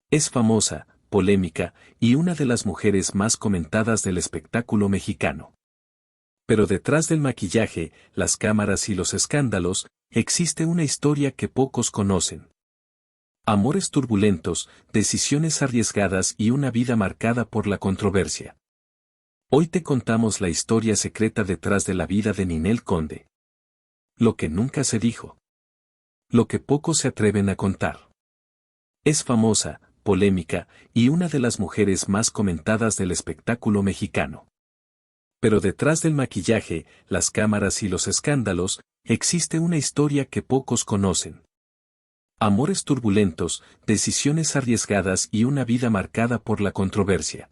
Es famosa, polémica, y una de las mujeres más comentadas del espectáculo mexicano. Pero detrás del maquillaje, las cámaras y los escándalos, existe una historia que pocos conocen. Amores turbulentos, decisiones arriesgadas y una vida marcada por la controversia. Hoy te contamos la historia secreta detrás de la vida de Ninel Conde. Lo que nunca se dijo. Lo que pocos se atreven a contar. Es famosa, polémica, y una de las mujeres más comentadas del espectáculo mexicano. Pero detrás del maquillaje, las cámaras y los escándalos, existe una historia que pocos conocen. Amores turbulentos, decisiones arriesgadas y una vida marcada por la controversia.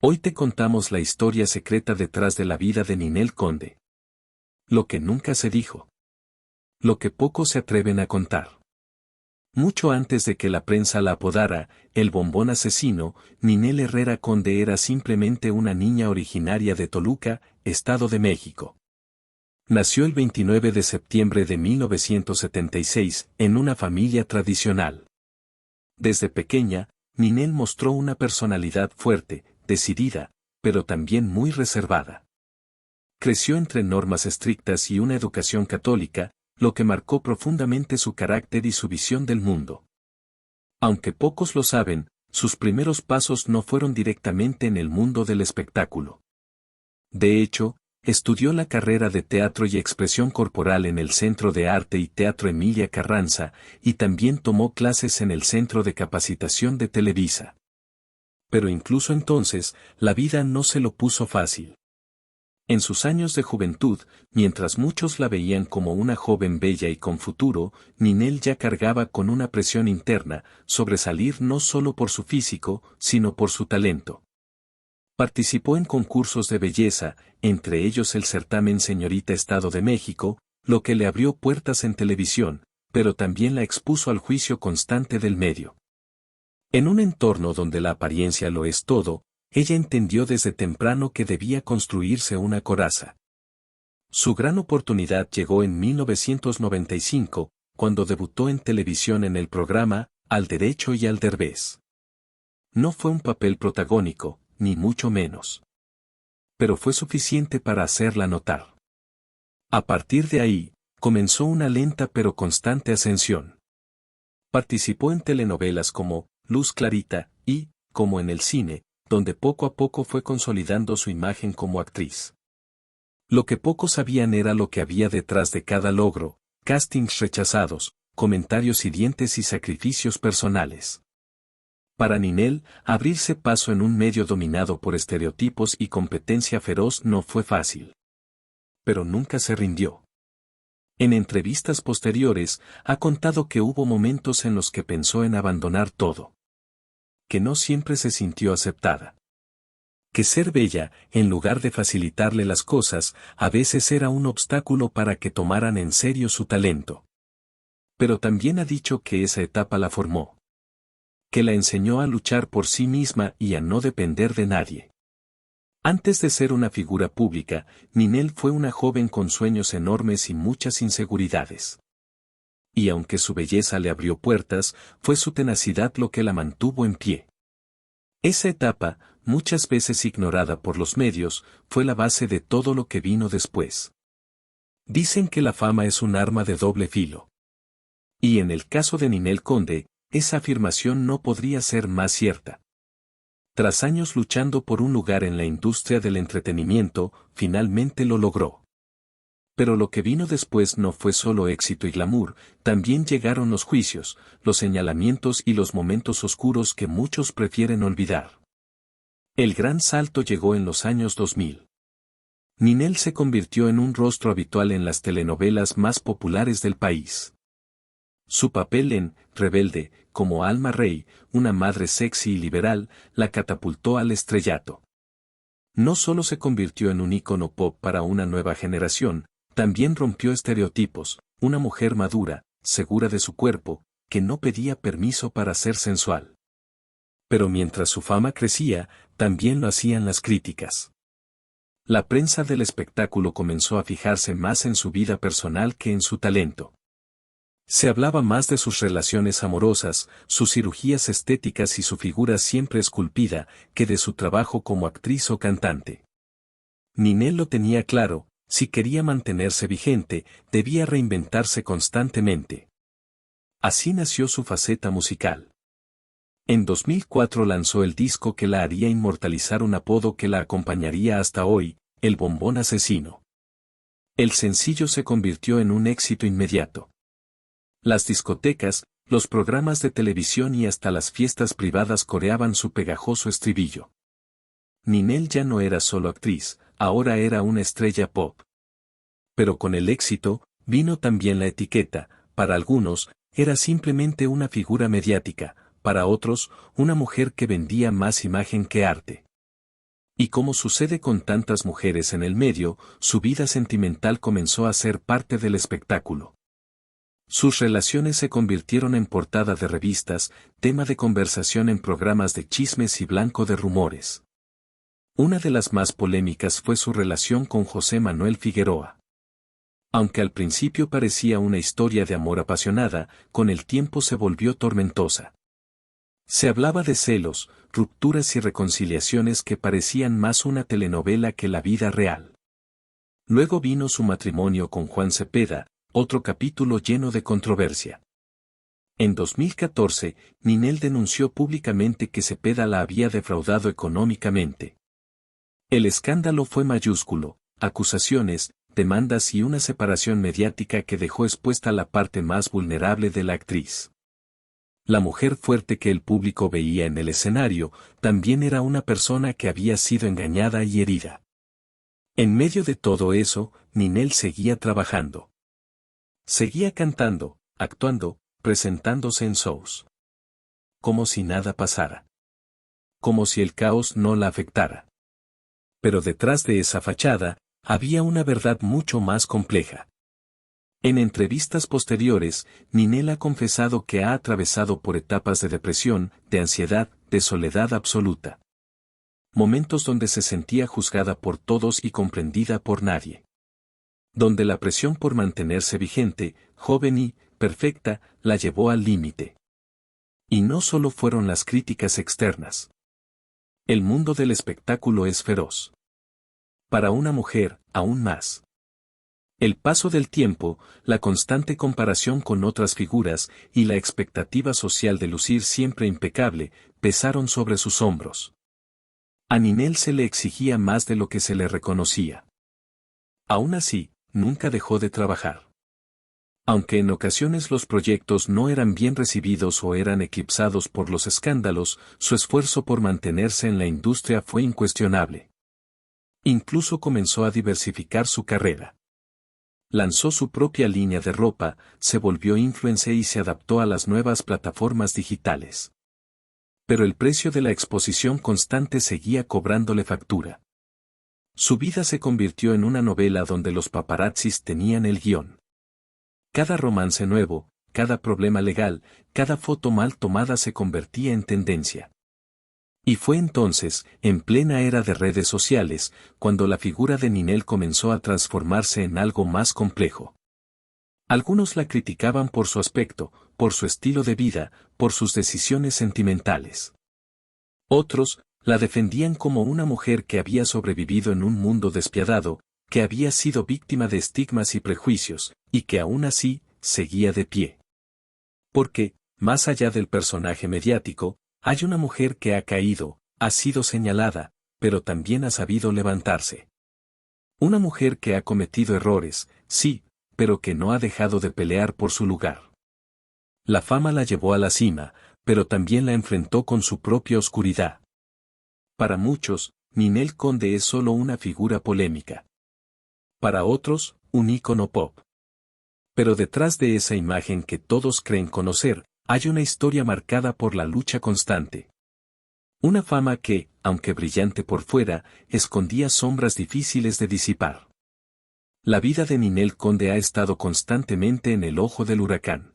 Hoy te contamos la historia secreta detrás de la vida de Ninel Conde. Lo que nunca se dijo. Lo que pocos se atreven a contar. Mucho antes de que la prensa la apodara, el bombón asesino, Ninel Herrera Conde era simplemente una niña originaria de Toluca, Estado de México. Nació el 29 de septiembre de 1976, en una familia tradicional. Desde pequeña, Ninel mostró una personalidad fuerte, decidida, pero también muy reservada. Creció entre normas estrictas y una educación católica, lo que marcó profundamente su carácter y su visión del mundo. Aunque pocos lo saben, sus primeros pasos no fueron directamente en el mundo del espectáculo. De hecho, estudió la carrera de teatro y expresión corporal en el Centro de Arte y Teatro Emilia Carranza, y también tomó clases en el Centro de Capacitación de Televisa. Pero incluso entonces, la vida no se lo puso fácil. En sus años de juventud, mientras muchos la veían como una joven bella y con futuro, Ninel ya cargaba con una presión interna, sobresalir no solo por su físico, sino por su talento. Participó en concursos de belleza, entre ellos el certamen Señorita Estado de México, lo que le abrió puertas en televisión, pero también la expuso al juicio constante del medio. En un entorno donde la apariencia lo es todo, ella entendió desde temprano que debía construirse una coraza. Su gran oportunidad llegó en 1995, cuando debutó en televisión en el programa Al Derecho y al Derbez. No fue un papel protagónico, ni mucho menos. Pero fue suficiente para hacerla notar. A partir de ahí, comenzó una lenta pero constante ascensión. Participó en telenovelas como Luz Clarita y, como en el cine, donde poco a poco fue consolidando su imagen como actriz. Lo que pocos sabían era lo que había detrás de cada logro, castings rechazados, comentarios hirientes y sacrificios personales. Para Ninel, abrirse paso en un medio dominado por estereotipos y competencia feroz no fue fácil. Pero nunca se rindió. En entrevistas posteriores, ha contado que hubo momentos en los que pensó en abandonar todo. Que no siempre se sintió aceptada. Que ser bella, en lugar de facilitarle las cosas, a veces era un obstáculo para que tomaran en serio su talento. Pero también ha dicho que esa etapa la formó. Que la enseñó a luchar por sí misma y a no depender de nadie. Antes de ser una figura pública, Ninel fue una joven con sueños enormes y muchas inseguridades. Y aunque su belleza le abrió puertas, fue su tenacidad lo que la mantuvo en pie. Esa etapa, muchas veces ignorada por los medios, fue la base de todo lo que vino después. Dicen que la fama es un arma de doble filo. Y en el caso de Ninel Conde, esa afirmación no podría ser más cierta. Tras años luchando por un lugar en la industria del entretenimiento, finalmente lo logró. Pero lo que vino después no fue solo éxito y glamour, también llegaron los juicios, los señalamientos y los momentos oscuros que muchos prefieren olvidar. El gran salto llegó en los años 2000. Ninel se convirtió en un rostro habitual en las telenovelas más populares del país. Su papel en Rebelde, como Alma Rey, una madre sexy y liberal, la catapultó al estrellato. No solo se convirtió en un ícono pop para una nueva generación, también rompió estereotipos, una mujer madura, segura de su cuerpo, que no pedía permiso para ser sensual. Pero mientras su fama crecía, también lo hacían las críticas. La prensa del espectáculo comenzó a fijarse más en su vida personal que en su talento. Se hablaba más de sus relaciones amorosas, sus cirugías estéticas y su figura siempre esculpida, que de su trabajo como actriz o cantante. Ninel lo tenía claro, si quería mantenerse vigente, debía reinventarse constantemente. Así nació su faceta musical. En 2004 lanzó el disco que la haría inmortalizar, un apodo que la acompañaría hasta hoy, el Bombón Asesino. El sencillo se convirtió en un éxito inmediato. Las discotecas, los programas de televisión y hasta las fiestas privadas coreaban su pegajoso estribillo. Ninel ya no era solo actriz, ahora era una estrella pop. Pero con el éxito, vino también la etiqueta. Para algunos, era simplemente una figura mediática, para otros, una mujer que vendía más imagen que arte. Y como sucede con tantas mujeres en el medio, su vida sentimental comenzó a ser parte del espectáculo. Sus relaciones se convirtieron en portada de revistas, tema de conversación en programas de chismes y blanco de rumores. Una de las más polémicas fue su relación con José Manuel Figueroa. Aunque al principio parecía una historia de amor apasionada, con el tiempo se volvió tormentosa. Se hablaba de celos, rupturas y reconciliaciones que parecían más una telenovela que la vida real. Luego vino su matrimonio con Juan Cepeda, otro capítulo lleno de controversia. En 2014, Ninel denunció públicamente que Cepeda la había defraudado económicamente. El escándalo fue mayúsculo, acusaciones, demandas y una separación mediática que dejó expuesta la parte más vulnerable de la actriz. La mujer fuerte que el público veía en el escenario, también era una persona que había sido engañada y herida. En medio de todo eso, Ninel seguía trabajando. Seguía cantando, actuando, presentándose en shows. Como si nada pasara. Como si el caos no la afectara. Pero detrás de esa fachada, había una verdad mucho más compleja. En entrevistas posteriores, Ninel ha confesado que ha atravesado por etapas de depresión, de ansiedad, de soledad absoluta. Momentos donde se sentía juzgada por todos y comprendida por nadie. Donde la presión por mantenerse vigente, joven y perfecta, la llevó al límite. Y no solo fueron las críticas externas. El mundo del espectáculo es feroz. Para una mujer, aún más. El paso del tiempo, la constante comparación con otras figuras y la expectativa social de lucir siempre impecable, pesaron sobre sus hombros. A Ninel se le exigía más de lo que se le reconocía. Aún así, nunca dejó de trabajar. Aunque en ocasiones los proyectos no eran bien recibidos o eran eclipsados por los escándalos, su esfuerzo por mantenerse en la industria fue incuestionable. Incluso comenzó a diversificar su carrera. Lanzó su propia línea de ropa, se volvió influencer y se adaptó a las nuevas plataformas digitales. Pero el precio de la exposición constante seguía cobrándole factura. Su vida se convirtió en una novela donde los paparazzis tenían el guión. Cada romance nuevo, cada problema legal, cada foto mal tomada se convertía en tendencia. Y fue entonces, en plena era de redes sociales, cuando la figura de Ninel comenzó a transformarse en algo más complejo. Algunos la criticaban por su aspecto, por su estilo de vida, por sus decisiones sentimentales. Otros, la defendían como una mujer que había sobrevivido en un mundo despiadado, que había sido víctima de estigmas y prejuicios, y que aún así, seguía de pie. Porque, más allá del personaje mediático, hay una mujer que ha caído, ha sido señalada, pero también ha sabido levantarse. Una mujer que ha cometido errores, sí, pero que no ha dejado de pelear por su lugar. La fama la llevó a la cima, pero también la enfrentó con su propia oscuridad. Para muchos, Ninel Conde es solo una figura polémica. Para otros, un ícono pop. Pero detrás de esa imagen que todos creen conocer, hay una historia marcada por la lucha constante. Una fama que, aunque brillante por fuera, escondía sombras difíciles de disipar. La vida de Ninel Conde ha estado constantemente en el ojo del huracán.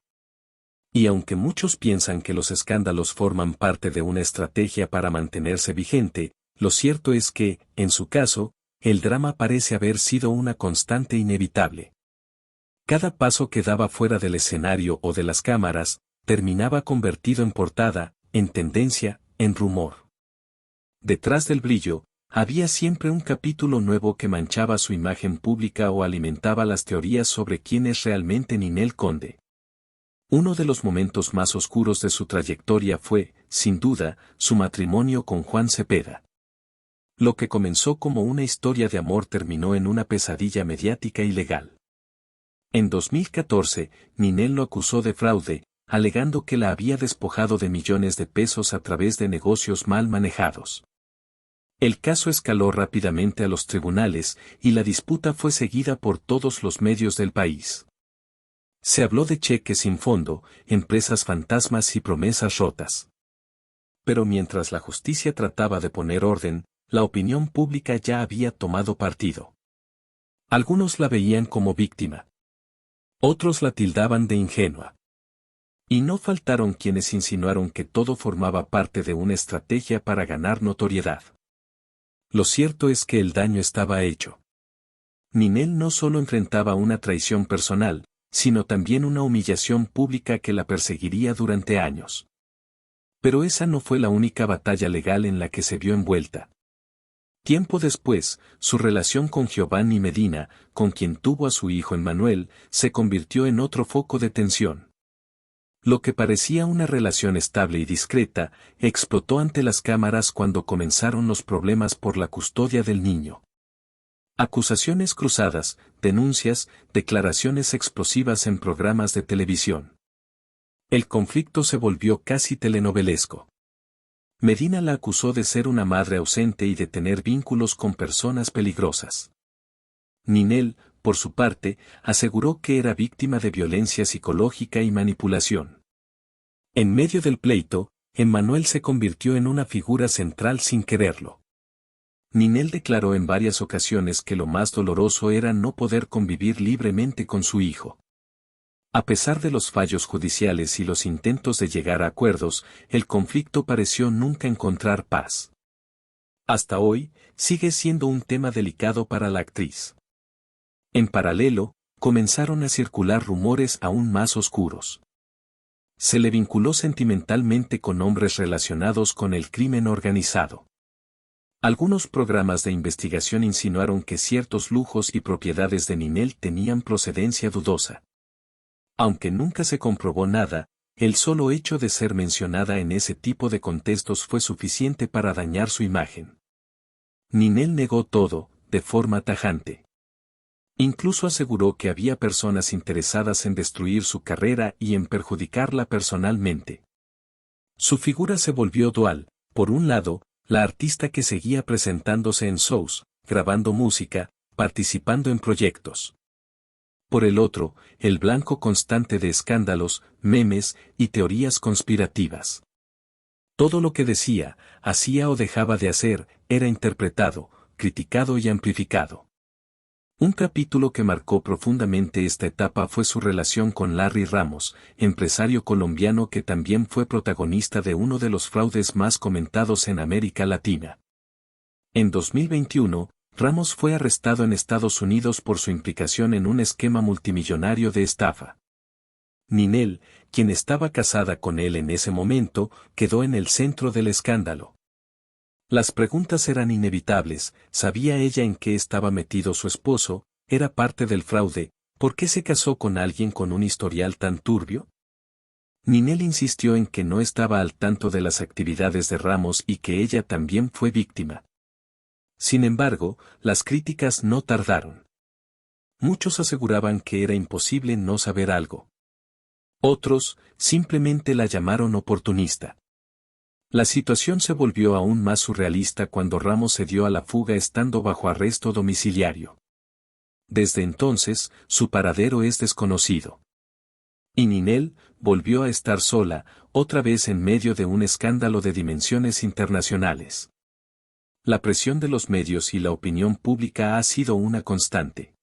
Y aunque muchos piensan que los escándalos forman parte de una estrategia para mantenerse vigente, lo cierto es que, en su caso, el drama parece haber sido una constante inevitable. Cada paso que daba fuera del escenario o de las cámaras, terminaba convertido en portada, en tendencia, en rumor. Detrás del brillo, había siempre un capítulo nuevo que manchaba su imagen pública o alimentaba las teorías sobre quién es realmente Ninel Conde. Uno de los momentos más oscuros de su trayectoria fue, sin duda, su matrimonio con Juan Cepeda. Lo que comenzó como una historia de amor terminó en una pesadilla mediática y legal. En 2014, Ninel lo acusó de fraude, alegando que la había despojado de millones de pesos a través de negocios mal manejados. El caso escaló rápidamente a los tribunales y la disputa fue seguida por todos los medios del país. Se habló de cheques sin fondo, empresas fantasmas y promesas rotas. Pero mientras la justicia trataba de poner orden, la opinión pública ya había tomado partido. Algunos la veían como víctima. Otros la tildaban de ingenua. Y no faltaron quienes insinuaron que todo formaba parte de una estrategia para ganar notoriedad. Lo cierto es que el daño estaba hecho. Ninel no solo enfrentaba una traición personal, sino también una humillación pública que la perseguiría durante años. Pero esa no fue la única batalla legal en la que se vio envuelta. Tiempo después, su relación con Giovanni Medina, con quien tuvo a su hijo Emmanuel, se convirtió en otro foco de tensión. Lo que parecía una relación estable y discreta, explotó ante las cámaras cuando comenzaron los problemas por la custodia del niño. Acusaciones cruzadas, denuncias, declaraciones explosivas en programas de televisión. El conflicto se volvió casi telenovelesco. Medina la acusó de ser una madre ausente y de tener vínculos con personas peligrosas. Ninel, por su parte, aseguró que era víctima de violencia psicológica y manipulación. En medio del pleito, Emmanuel se convirtió en una figura central sin quererlo. Ninel declaró en varias ocasiones que lo más doloroso era no poder convivir libremente con su hijo. A pesar de los fallos judiciales y los intentos de llegar a acuerdos, el conflicto pareció nunca encontrar paz. Hasta hoy, sigue siendo un tema delicado para la actriz. En paralelo, comenzaron a circular rumores aún más oscuros. Se le vinculó sentimentalmente con hombres relacionados con el crimen organizado. Algunos programas de investigación insinuaron que ciertos lujos y propiedades de Ninel tenían procedencia dudosa. Aunque nunca se comprobó nada, el solo hecho de ser mencionada en ese tipo de contextos fue suficiente para dañar su imagen. Ninel negó todo, de forma tajante. Incluso aseguró que había personas interesadas en destruir su carrera y en perjudicarla personalmente. Su figura se volvió dual, por un lado, la artista que seguía presentándose en shows, grabando música, participando en proyectos. Por el otro, el blanco constante de escándalos, memes y teorías conspirativas. Todo lo que decía, hacía o dejaba de hacer, era interpretado, criticado y amplificado. Un capítulo que marcó profundamente esta etapa fue su relación con Larry Ramos, empresario colombiano que también fue protagonista de uno de los fraudes más comentados en América Latina. En 2021, Ramos fue arrestado en Estados Unidos por su implicación en un esquema multimillonario de estafa. Ninel, quien estaba casada con él en ese momento, quedó en el centro del escándalo. Las preguntas eran inevitables, ¿sabía ella en qué estaba metido su esposo? ¿Era parte del fraude? ¿Por qué se casó con alguien con un historial tan turbio? Ninel insistió en que no estaba al tanto de las actividades de Ramos y que ella también fue víctima. Sin embargo, las críticas no tardaron. Muchos aseguraban que era imposible no saber algo. Otros, simplemente la llamaron oportunista. La situación se volvió aún más surrealista cuando Ramos se dio a la fuga estando bajo arresto domiciliario. Desde entonces, su paradero es desconocido. Y Ninel volvió a estar sola, otra vez en medio de un escándalo de dimensiones internacionales. La presión de los medios y la opinión pública ha sido una constante.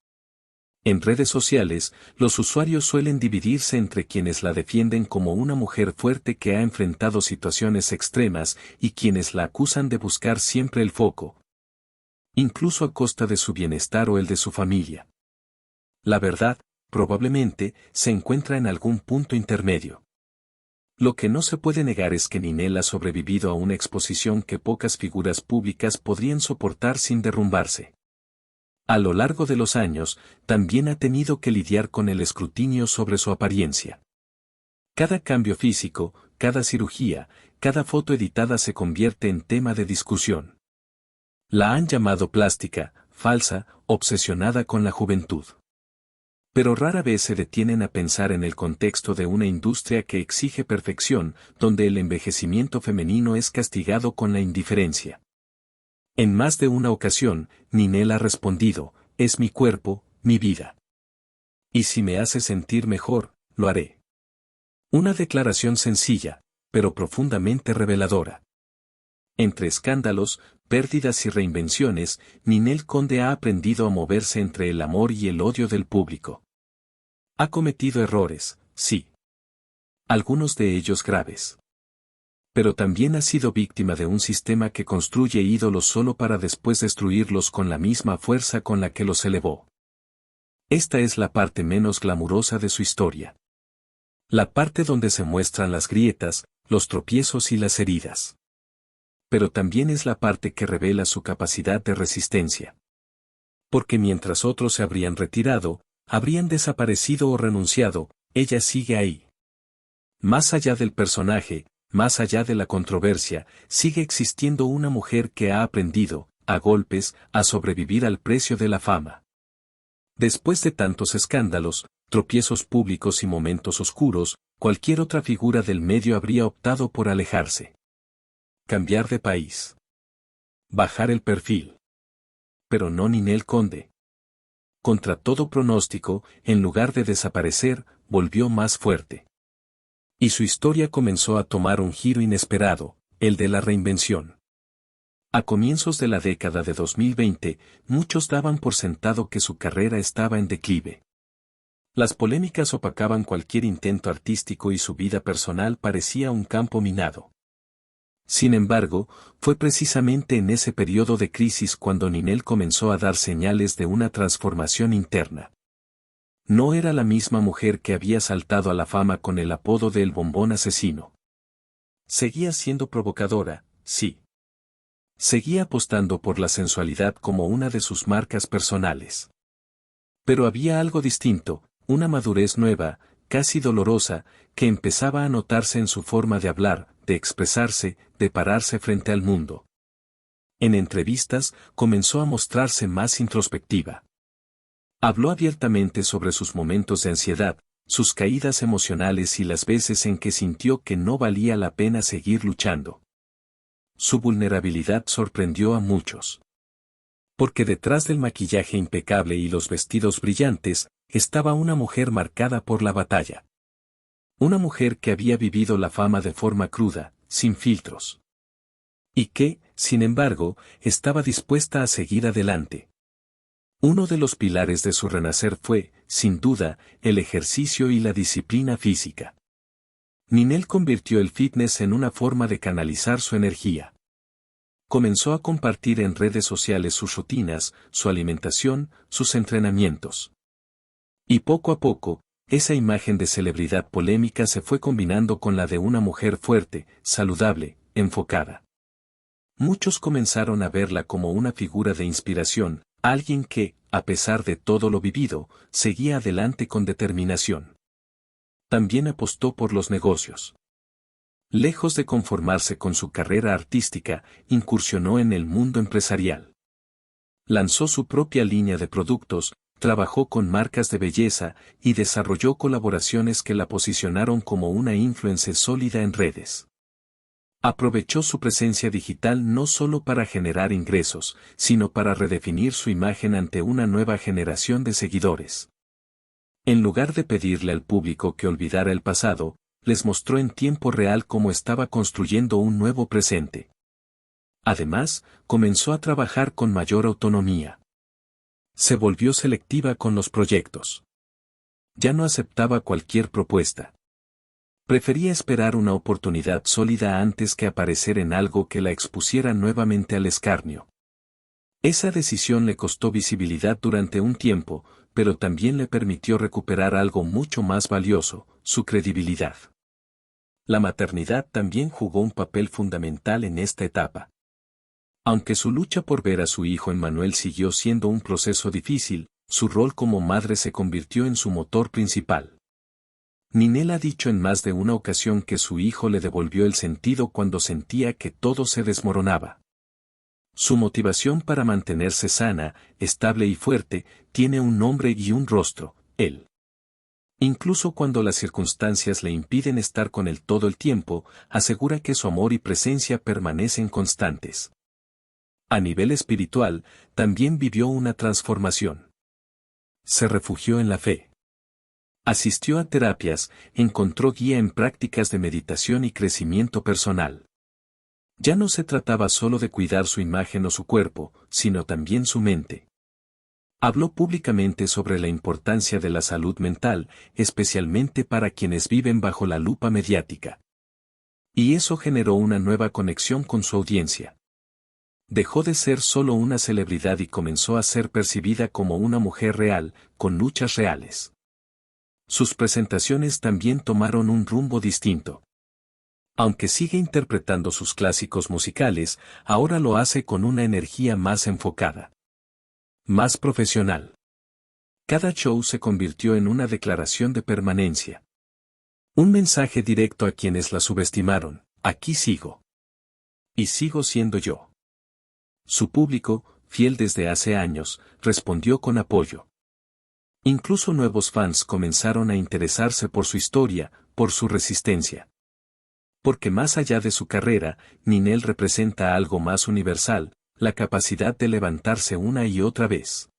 En redes sociales, los usuarios suelen dividirse entre quienes la defienden como una mujer fuerte que ha enfrentado situaciones extremas y quienes la acusan de buscar siempre el foco, incluso a costa de su bienestar o el de su familia. La verdad, probablemente, se encuentra en algún punto intermedio. Lo que no se puede negar es que Ninel ha sobrevivido a una exposición que pocas figuras públicas podrían soportar sin derrumbarse. A lo largo de los años, también ha tenido que lidiar con el escrutinio sobre su apariencia. Cada cambio físico, cada cirugía, cada foto editada se convierte en tema de discusión. La han llamado plástica, falsa, obsesionada con la juventud. Pero rara vez se detienen a pensar en el contexto de una industria que exige perfección, donde el envejecimiento femenino es castigado con la indiferencia. En más de una ocasión, Ninel ha respondido, es mi cuerpo, mi vida. Y si me hace sentir mejor, lo haré. Una declaración sencilla, pero profundamente reveladora. Entre escándalos, pérdidas y reinvenciones, Ninel Conde ha aprendido a moverse entre el amor y el odio del público. Ha cometido errores, sí. Algunos de ellos graves. Pero también ha sido víctima de un sistema que construye ídolos solo para después destruirlos con la misma fuerza con la que los elevó. Esta es la parte menos glamurosa de su historia. La parte donde se muestran las grietas, los tropiezos y las heridas. Pero también es la parte que revela su capacidad de resistencia. Porque mientras otros se habrían retirado, habrían desaparecido o renunciado, ella sigue ahí. Más allá del personaje, más allá de la controversia, sigue existiendo una mujer que ha aprendido, a golpes, a sobrevivir al precio de la fama. Después de tantos escándalos, tropiezos públicos y momentos oscuros, cualquier otra figura del medio habría optado por alejarse. Cambiar de país. Bajar el perfil. Pero no Ninel Conde. Contra todo pronóstico, en lugar de desaparecer, volvió más fuerte. Y su historia comenzó a tomar un giro inesperado, el de la reinvención. A comienzos de la década de 2020, muchos daban por sentado que su carrera estaba en declive. Las polémicas opacaban cualquier intento artístico y su vida personal parecía un campo minado. Sin embargo, fue precisamente en ese periodo de crisis cuando Ninel comenzó a dar señales de una transformación interna. No era la misma mujer que había saltado a la fama con el apodo de El Bombón Asesino. Seguía siendo provocadora, sí. Seguía apostando por la sensualidad como una de sus marcas personales. Pero había algo distinto, una madurez nueva, casi dolorosa, que empezaba a notarse en su forma de hablar, de expresarse, de pararse frente al mundo. En entrevistas, comenzó a mostrarse más introspectiva. Habló abiertamente sobre sus momentos de ansiedad, sus caídas emocionales y las veces en que sintió que no valía la pena seguir luchando. Su vulnerabilidad sorprendió a muchos. Porque detrás del maquillaje impecable y los vestidos brillantes, estaba una mujer marcada por la batalla. Una mujer que había vivido la fama de forma cruda, sin filtros. Y que, sin embargo, estaba dispuesta a seguir adelante. Uno de los pilares de su renacer fue, sin duda, el ejercicio y la disciplina física. Ninel convirtió el fitness en una forma de canalizar su energía. Comenzó a compartir en redes sociales sus rutinas, su alimentación, sus entrenamientos. Y poco a poco, esa imagen de celebridad polémica se fue combinando con la de una mujer fuerte, saludable, enfocada. Muchos comenzaron a verla como una figura de inspiración, alguien que, a pesar de todo lo vivido, seguía adelante con determinación. También apostó por los negocios. Lejos de conformarse con su carrera artística, incursionó en el mundo empresarial. Lanzó su propia línea de productos, trabajó con marcas de belleza y desarrolló colaboraciones que la posicionaron como una influencer sólida en redes. Aprovechó su presencia digital no solo para generar ingresos, sino para redefinir su imagen ante una nueva generación de seguidores. En lugar de pedirle al público que olvidara el pasado, les mostró en tiempo real cómo estaba construyendo un nuevo presente. Además, comenzó a trabajar con mayor autonomía. Se volvió selectiva con los proyectos. Ya no aceptaba cualquier propuesta. Prefería esperar una oportunidad sólida antes que aparecer en algo que la expusiera nuevamente al escarnio. Esa decisión le costó visibilidad durante un tiempo, pero también le permitió recuperar algo mucho más valioso, su credibilidad. La maternidad también jugó un papel fundamental en esta etapa. Aunque su lucha por ver a su hijo Emmanuel siguió siendo un proceso difícil, su rol como madre se convirtió en su motor principal. Ninel ha dicho en más de una ocasión que su hijo le devolvió el sentido cuando sentía que todo se desmoronaba. Su motivación para mantenerse sana, estable y fuerte, tiene un nombre y un rostro, él. Incluso cuando las circunstancias le impiden estar con él todo el tiempo, asegura que su amor y presencia permanecen constantes. A nivel espiritual, también vivió una transformación. Se refugió en la fe. Asistió a terapias, encontró guía en prácticas de meditación y crecimiento personal. Ya no se trataba solo de cuidar su imagen o su cuerpo, sino también su mente. Habló públicamente sobre la importancia de la salud mental, especialmente para quienes viven bajo la lupa mediática. Y eso generó una nueva conexión con su audiencia. Dejó de ser solo una celebridad y comenzó a ser percibida como una mujer real, con luchas reales. Sus presentaciones también tomaron un rumbo distinto. Aunque sigue interpretando sus clásicos musicales, ahora lo hace con una energía más enfocada. Más profesional. Cada show se convirtió en una declaración de permanencia. Un mensaje directo a quienes la subestimaron: aquí sigo. Y sigo siendo yo. Su público, fiel desde hace años, respondió con apoyo. Incluso nuevos fans comenzaron a interesarse por su historia, por su resistencia. Porque más allá de su carrera, Ninel representa algo más universal, la capacidad de levantarse una y otra vez.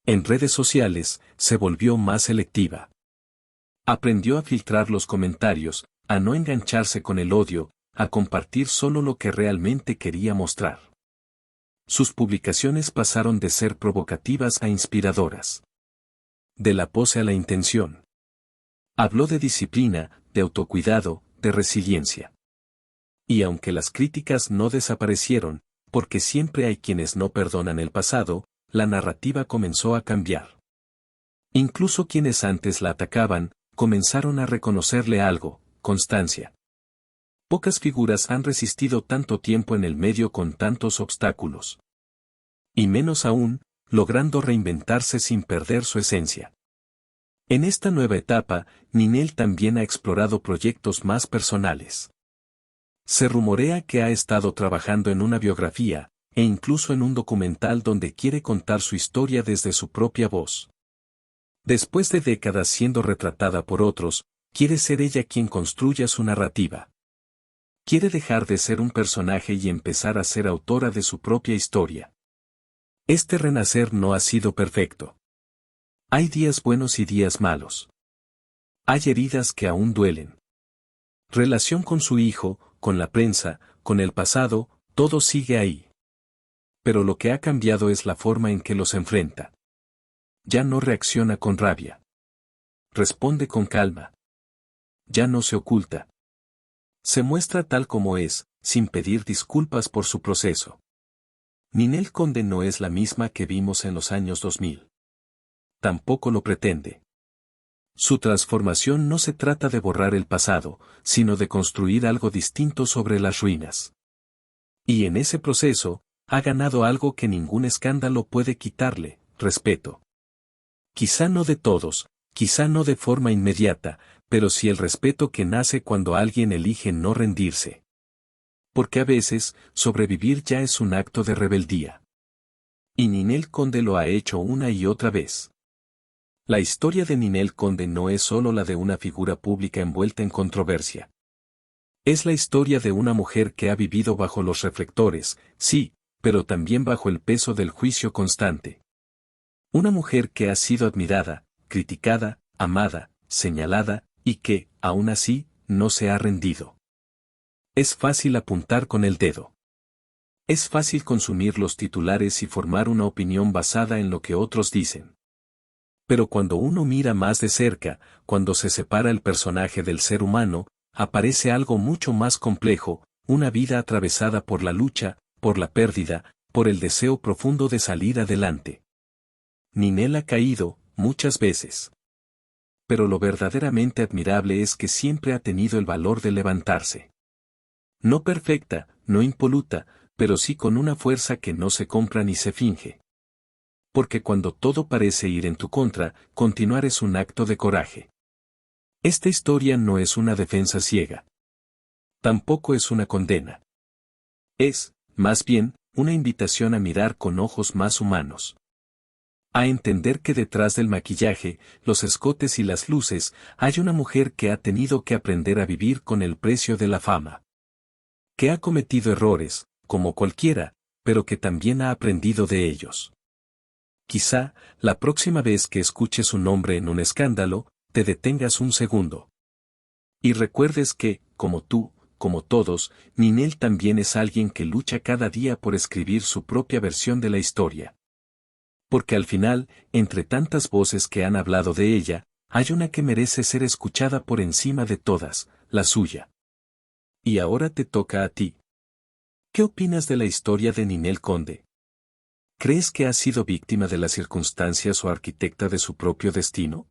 En redes sociales, se volvió más selectiva. Aprendió a filtrar los comentarios, a no engancharse con el odio, a compartir solo lo que realmente quería mostrar. Sus publicaciones pasaron de ser provocativas a inspiradoras. De la pose a la intención. Habló de disciplina, de autocuidado, de resiliencia. Y aunque las críticas no desaparecieron, porque siempre hay quienes no perdonan el pasado, la narrativa comenzó a cambiar. Incluso quienes antes la atacaban, comenzaron a reconocerle algo: constancia. Pocas figuras han resistido tanto tiempo en el medio con tantos obstáculos. Y menos aún, logrando reinventarse sin perder su esencia. En esta nueva etapa, Ninel también ha explorado proyectos más personales. Se rumorea que ha estado trabajando en una biografía, e incluso en un documental donde quiere contar su historia desde su propia voz. Después de décadas siendo retratada por otros, quiere ser ella quien construya su narrativa. Quiere dejar de ser un personaje y empezar a ser autora de su propia historia. Este renacer no ha sido perfecto. Hay días buenos y días malos. Hay heridas que aún duelen. Relación con su hijo, con la prensa, con el pasado, todo sigue ahí. Pero lo que ha cambiado es la forma en que los enfrenta. Ya no reacciona con rabia. Responde con calma. Ya no se oculta. Se muestra tal como es, sin pedir disculpas por su proceso. Ninel Conde no es la misma que vimos en los años 2000. Tampoco lo pretende. Su transformación no se trata de borrar el pasado, sino de construir algo distinto sobre las ruinas. Y en ese proceso, ha ganado algo que ningún escándalo puede quitarle: respeto. Quizá no de todos, quizá no de forma inmediata, pero sí el respeto que nace cuando alguien elige no rendirse. Porque a veces, sobrevivir ya es un acto de rebeldía. Y Ninel Conde lo ha hecho una y otra vez. La historia de Ninel Conde no es solo la de una figura pública envuelta en controversia. Es la historia de una mujer que ha vivido bajo los reflectores, sí, pero también bajo el peso del juicio constante. Una mujer que ha sido admirada, criticada, amada, señalada, y que, aún así, no se ha rendido. Es fácil apuntar con el dedo. Es fácil consumir los titulares y formar una opinión basada en lo que otros dicen. Pero cuando uno mira más de cerca, cuando se separa el personaje del ser humano, aparece algo mucho más complejo: una vida atravesada por la lucha, por la pérdida, por el deseo profundo de salir adelante. Ninel ha caído, muchas veces. Pero lo verdaderamente admirable es que siempre ha tenido el valor de levantarse. No perfecta, no impoluta, pero sí con una fuerza que no se compra ni se finge. Porque cuando todo parece ir en tu contra, continuar es un acto de coraje. Esta historia no es una defensa ciega. Tampoco es una condena. Es, más bien, una invitación a mirar con ojos más humanos. A entender que detrás del maquillaje, los escotes y las luces, hay una mujer que ha tenido que aprender a vivir con el precio de la fama. Que ha cometido errores, como cualquiera, pero que también ha aprendido de ellos. Quizá, la próxima vez que escuches su nombre en un escándalo, te detengas un segundo. Y recuerdes que, como tú, como todos, Ninel también es alguien que lucha cada día por escribir su propia versión de la historia. Porque al final, entre tantas voces que han hablado de ella, hay una que merece ser escuchada por encima de todas, la suya. Y ahora te toca a ti. ¿Qué opinas de la historia de Ninel Conde? ¿Crees que ha sido víctima de las circunstancias o arquitecta de su propio destino?